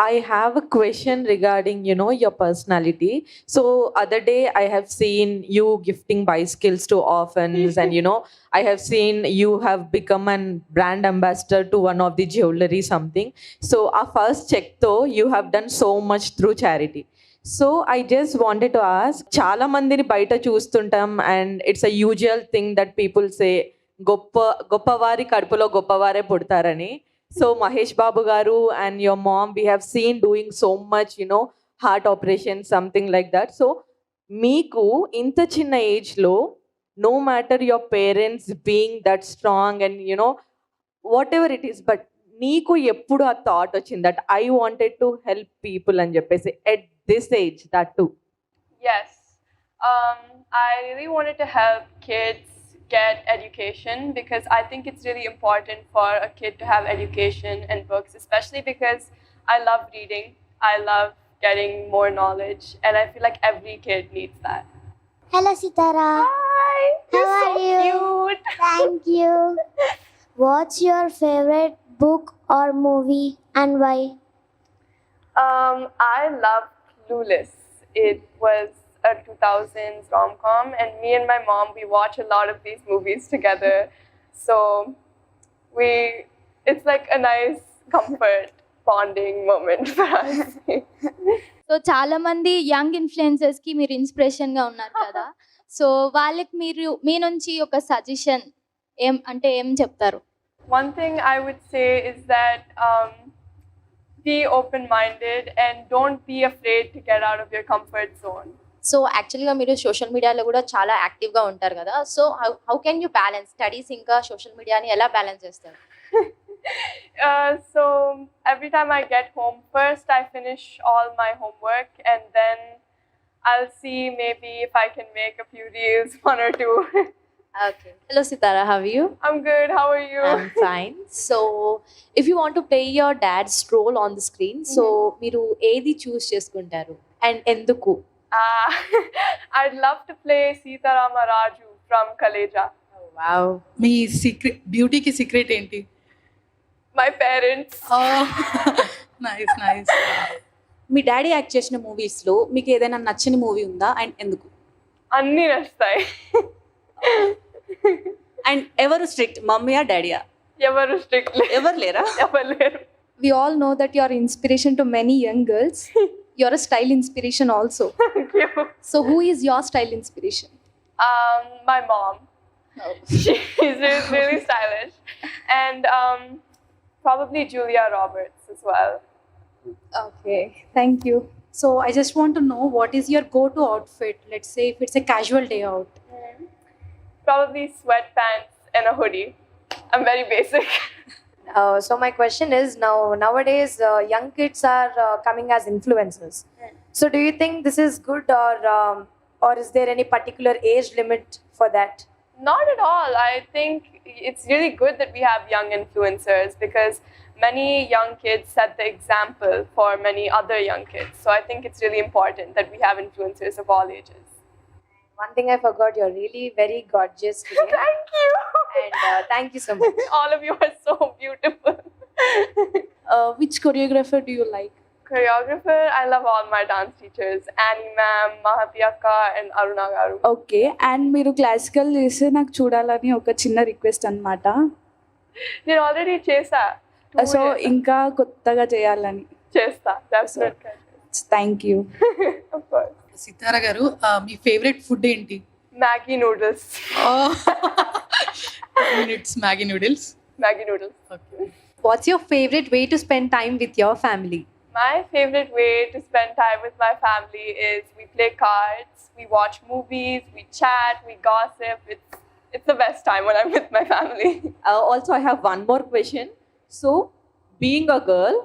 I have a question regarding, your personality. So other day I have seen you gifting bicycles to orphans, and I have seen you have become an brand ambassador to one of the jewelry something. So our first check though, you have done so much through charity. So I just wanted to ask, చాలా మందిని బయట చూస్తుంటాం, and it's a usual thing that people say, గొప్ప గొప్పవారి కడుపులో గొప్పవారే పుడతారని. So Mahesh Babu garu and your mom, we have seen doing so much, heart operation, something like that. So meeku inta chinna age lo, no matter your parents being that strong and whatever it is, but నీకు ఎప్పుడు ఆ thought వచ్చింది that I wanted to help people అని చెప్పేసి at this age, that too? Yes. I really wanted to help kids get education because I think it's really important for a kid to have education and books, especially because I love reading. I love getting more knowledge, and I feel like every kid needs that. Hello, Sitara. Hi! How You're so are you? cute! Thank you. What's your favorite book or movie and why? I love Clueless. It was a 2000s rom-com, and me and my mom, we watch a lot of these movies together. So it's like a nice comfort bonding moment for us. So చాలా మంది young influencers కి మీరు inspiration గా ఉన్నారు కదా. So వాళ్ళకి మీరు మీ నుంచి ఒక సజెషన్ ఏం చెప్తారు? One thing I would say is that be open-minded and don't be afraid to get out of your comfort zone. So యాక్చువల్గా మీరు సోషల్ మీడియాలో కూడా చాలా యాక్టివ్గా ఉంటారు కదా. So how can you balance studies ఇంకా సోషల్ మీడియాని ఎలా బ్యాలెన్స్ చేస్తారు? So every time I get home, first I finish all my homework, and then I'll see maybe if I can make a few reels, one or two. Okay. Hello Sitara, how are you? I'm good. How are you? I'm fine. So if you want to play your dad's role on the screen, so మీరు ఏది చూస్ చేసుకుంటారు and ఎందుకు? I'd love to play Sita Rama Raju from Kaleja. Oh, wow. మీ secret బ్యూటీకి secret ఏంటి? My parents. Nice. మీ daddy act చేసిన మూవీస్లో మీకు ఏదైనా నచ్చని మూవీ ఉందా అండ్ ఎందుకు? అన్నీ నచ్చుతాయి. అండ్ ఎవరు స్ట్రిక్ట్, మమ్మీయా డాడీయా? ఎవరు స్ట్రిక్ట్ ఎవరు లేరా? ఎవరు లేరు. We all know that you are inspiration to many young girls. You are a style inspiration also. Thank you. So who is your style inspiration? My mom. Oh. She's really stylish. And probably Julia Roberts as well. Okay, thank you. So I just want to know what is your go to outfit, let's say if it's a casual day out. Probably sweatpants and a hoodie. I'm very basic. So my question is nowadays young kids are coming as influencers. So do you think this is good or is there any particular age limit for that? Not at all. I think it's really good that we have young influencers because many young kids set the example for many other young kids. So I think it's really important that we have influencers of all ages. One thing I forgot, you're really very gorgeous today. Thank you. And thank you so much. All of you are so beautiful. Which choreographer do you like? Choreographer, I love all my dance teachers. Annie ma'am, Mahati akka and Aruna garu. Okay, and మీరు classical చేస్తే నాకు చూడాలని ఒక చిన్న request అనమాట. నేను already చేసా. So ఇంకా కొత్తగా చేయాలని. చేస్తా, definitely. Thank you. Of course. సితారా గారు, మీ ఫేవరెట్ ఫుడ్ ఏంటి? Maggi noodles. It's Maggi noodles. Maggi noodles. Okay. What's your favorite way to spend time with your family? My favorite way to spend time with my family is we play cards, we watch movies, we chat, we gossip. It's the best time when I'm with my family. Also, I have one more question. So, being a girl,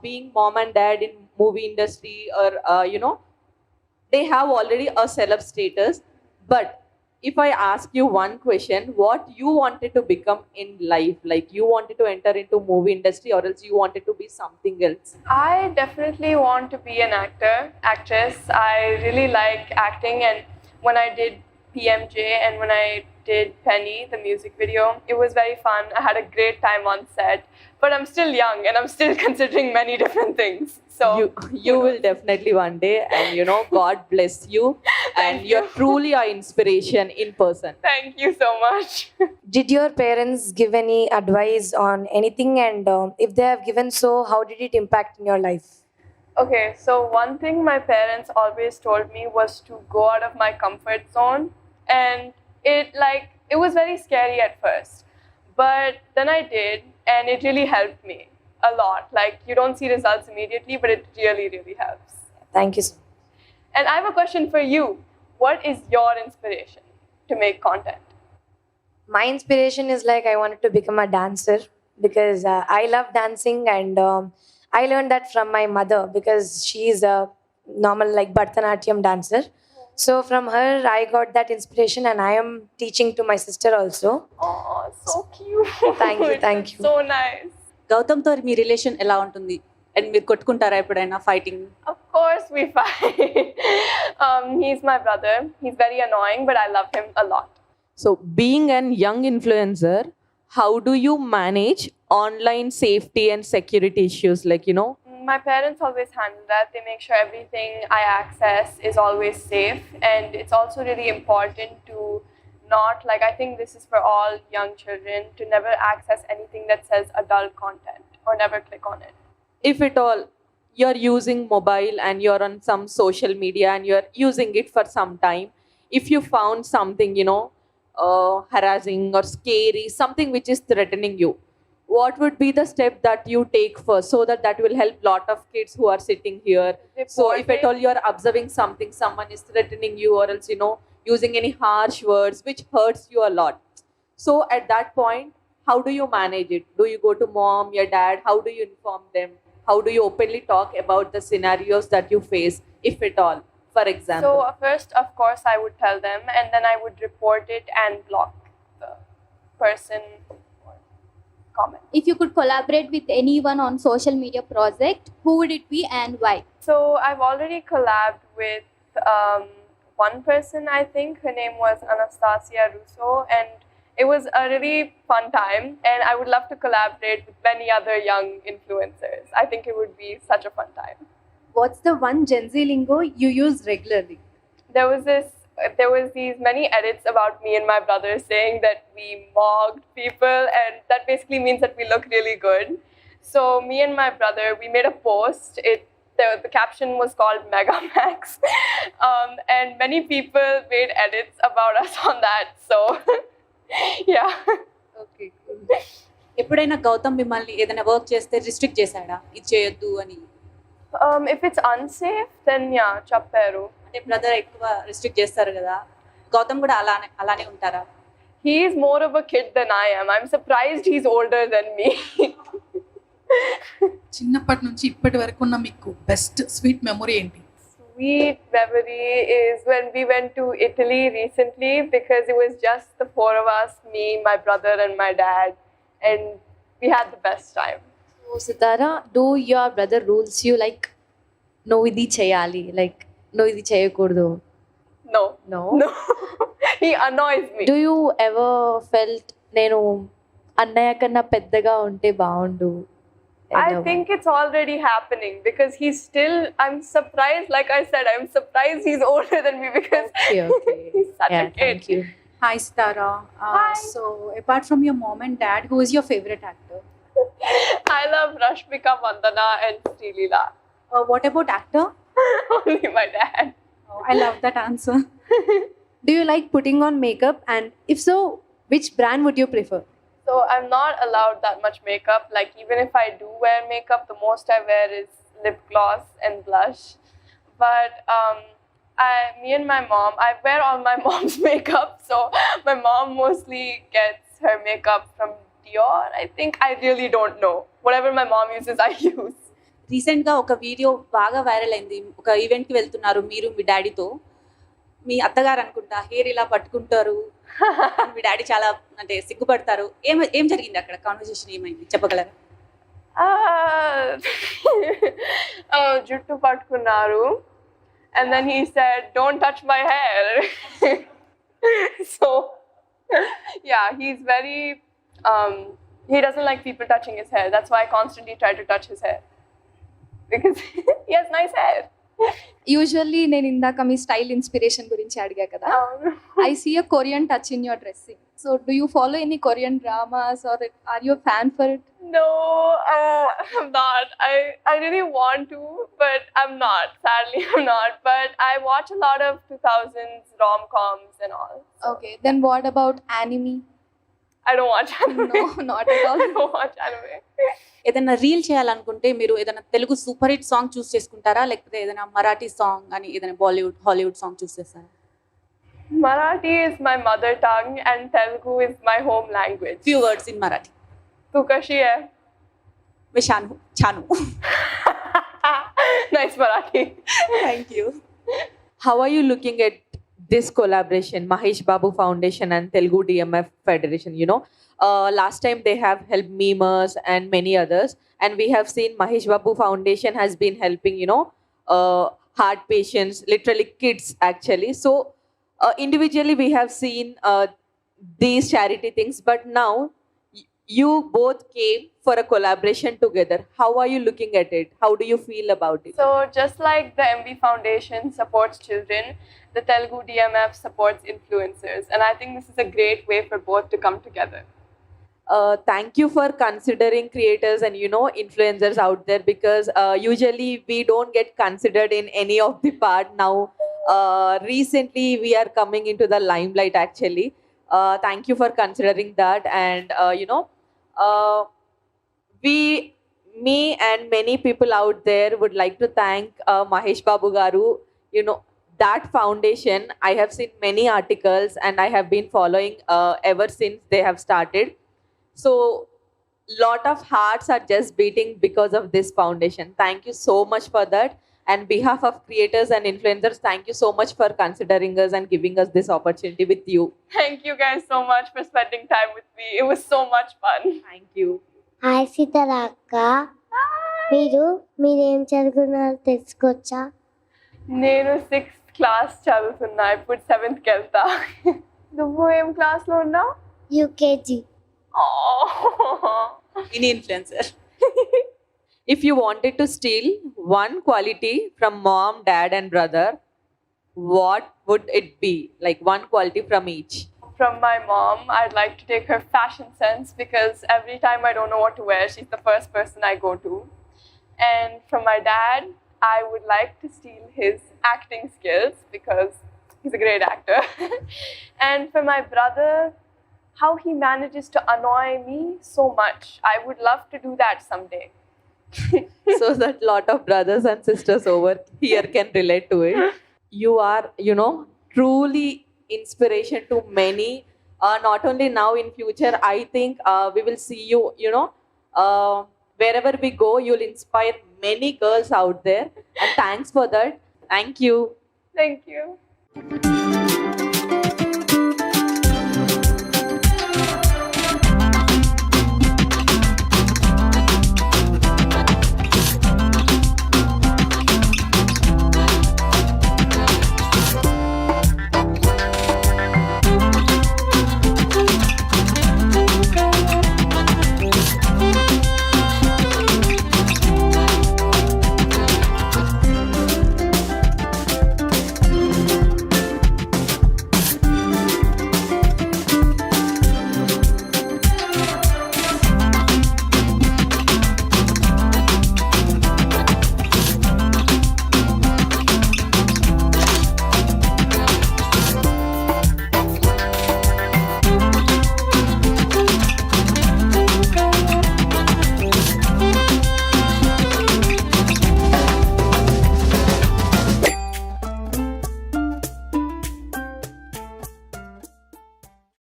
being mom and dad in movie industry, or they have already a celeb status. But if I ask you one question, what you wanted to become in life? Like you wanted to enter into movie industry, or else you wanted to be something else? I definitely want to be an actress. I really like acting, and when I did PMJ and when I did Penny, the music video. It was very fun. I had a great time on set. But I'm still young and I'm still considering many different things. So You will definitely one day, and God bless you, and you're truly our inspiration in person. thank you so much. Did your parents give any advice on anything? And if they have given so, how did it impact in your life? Okay, so one thing my parents always told me was to go out of my comfort zone, and it was very scary at first, but then I did, and it really helped me a lot. Like, you don't see results immediately, but it really, really helps. Thank you so much. And I have a question for you. What is your inspiration to make content? My inspiration is like I wanted to become a dancer because I love dancing, and I learned that from my mother because she is a normal like Bharatanatyam dancer. So from her I got that inspiration, and I am teaching to my sister also. Oh, so cute. Thank you. So nice. గౌతమ్తో మీ relation ఎలా ఉంటుంది and మీరు కొట్టుకుంటారా ఎప్పుడైనా fighting? Of course we fight. He's my brother. He's very annoying, but I love him a lot. So, being an young influencer, how do you manage online safety and security issues? My parents always handle that. They make sure everything I access is always safe. And it's also really important to not, like, I think this is for all young children, to never access anything that says adult content or never click on it. If at all you're using mobile and you're on some social media and you're using it for some time, if you found something, harassing or scary, something which is threatening you, what would be the step that you take first, so that will help lot of kids who are sitting here? So if at all you're observing something, someone is threatening you, or else using any harsh words which hurts you a lot, so at that point, how do you manage it? Do you go to mom, your dad? How do you inform them? How do you openly talk about the scenarios that you face, if at all, for example? So first, of course, I would tell them, and then I would report it and block the person or comment. If you could collaborate with anyone on social media project, who would it be and why? So I've already collabed with one person, I think. Her name was Anastasia Russo, and it was a really fun time, and I would love to collaborate with many other young influencers. I think it would be such a fun time. What's the one Gen Z lingo you use regularly? There was these many edits about me and my brother saying that we mocked people, and that basically means that we look really good. So me and my brother, we made a post. The caption was called Megamax, and many people made edits about us on that. So yeah. Okay, ఎప్పుడైనా గౌతమ్ మిమ్మల్ని ఏదైనా work చేస్తే restrict చేశాడా, ఇది చేయొద్దు అని? If it's unsafe, then yeah, chapperu. అంటే brother ఎక్కువ రిస్ట్రిక్ట్ చేస్తారు కదా, గౌతమ్ కూడా అలానే ఉంటారా? He's more of a kid than I am. I'm surprised he's older than me. చిన్నప్పటి నుంచి ఇప్పటి వరకు ఉన్న మీకు బెస్ట్ స్వీట్ మెమొరీ ఏంటి? Sweet memory is when we went to Italy recently, because it was just the four of us, me, my brother, and my dad, and we had the best time. So Sitara, do your brother rules you like no idi cheyali, like no idi cheyakurdu? No. No. No. He annoys me. Do you ever felt నేను అన్నయ్య కన్నా పెద్దగా ఉంటే బాగుండు? I think it's already happening, because I'm surprised, like I said, I'm surprised he's older than me, because Okay. he's such Yeah, a kid. thank you. Hi, Sitara. Hi. So, apart from your mom and dad, who is your favorite actor? I love Rashmika Mandana and Srilila. What about actor? Only my dad. Oh, I love that answer. Do you like putting on makeup, and if so, which brand would you prefer? So I'm not allowed that much makeup. Like, even if I do wear makeup, the most I wear is lip gloss and blush. But me and my mom, I wear all my mom's makeup. So my mom mostly gets her makeup from Dior. I think, I really don't know. Whatever my mom uses, I use. రీసెంట్గా ఒక video బాగా viral అయింది. ఒక ఈవెంట్కి వెళ్తున్నారు మీరు మీ డాడీతో. మీ అత్తగారు అనుకుంటా హెయిర్ ఇలా పట్టుకుంటారు, మీ డాడీ చాలా అంటే సిగ్గుపడతారు. ఏం జరిగింది అక్కడ? కాన్వర్సేషన్ ఏమైంది చెప్పగలరా? Juttu patkunaru. And then he said, "Don't touch my hair." So, yeah, he's very. He doesn't like people touching his hair. That's why I constantly try to touch his hair because he has nice hair. Usually నేను ఇందాక మీ style inspiration గురించి అడిగా కదా I see a Korean touch in your dressing so do you follow any Korean dramas or are you fan for it No, I'm not. I really want to, but I'm not. Sadly, I'm not. But I watch a lot of 2000s rom-coms and all. Okay then what about anime I don't watch anime. No not at all I don't watch anime. ఏదైనా reel చేయాలనుకుంటే మీరు ఏదైనా Telugu super hit song choose చేసుకుంటారా లేకపోతే ఏదైనా Marathi song అని ఏదైనా Bollywood Hollywood song చూస్ చేస్తారా? Marathi is my mother tongue and Telugu is my home language. Few words in Marathi. Tu kashi hai? मैं Shanu छानू. Nice Marathi. Thank you. How are you looking at this collaboration, Mahesh Babu Foundation and Telugu DMF Federation? You know, last time they have helped memers and many others, and we have seen Mahesh Babu Foundation has been helping, you know, heart patients, literally kids actually. So individually we have seen these charity things, but now you both came for a collaboration together. How are you looking at it? How do you feel about it? So just like the MV Foundation supports children, the Telugu DMF supports influencers, and I think this is a great way for both to come together. Thank you for considering creators and, you know, influencers out there, because usually we don't get considered in any of the part. Now recently we are coming into the limelight actually. Thank you for considering that. And you know, me and many people out there would like to thank Mahesh Babu Garu. You know, that foundation, I have seen many articles and I have been following ever since they have started. So lot of hearts are just beating because of this foundation. Thank you so much for that. And behalf of creators and influencers, thank you so much for considering us and giving us this opportunity with you. Thank you guys so much for spending time with me. It was so much fun. Thank you. Hi Sithara అక్క, మీరేం చదువుకున్నారో తెలుసుకోవచ్చా? నేను 6th class చదువుతున్నా, ఇప్పుడు 7th కి వెళ్తా. నువ్వు ఏం క్లాస్ లో ఉన్నావు? UKG. Mini influencer. If you wanted to steal one quality from mom, dad and brother, what would it be? Like one quality from each. From my mom, I'd like to take her fashion sense because every time I don't know what to wear, she's the first person I go to. And from my dad, I would like to steal his acting skills because he's a great actor. And for my brother, how he manages to annoy me so much. I would love to do that someday. So that lot of brothers and sisters over here can relate to it. You are, you know, truly inspiration to many. Not only now, in future, I think we will see you, you know, wherever we go, you'll inspire many girls out there. And thanks for that. Thank you. Thank you.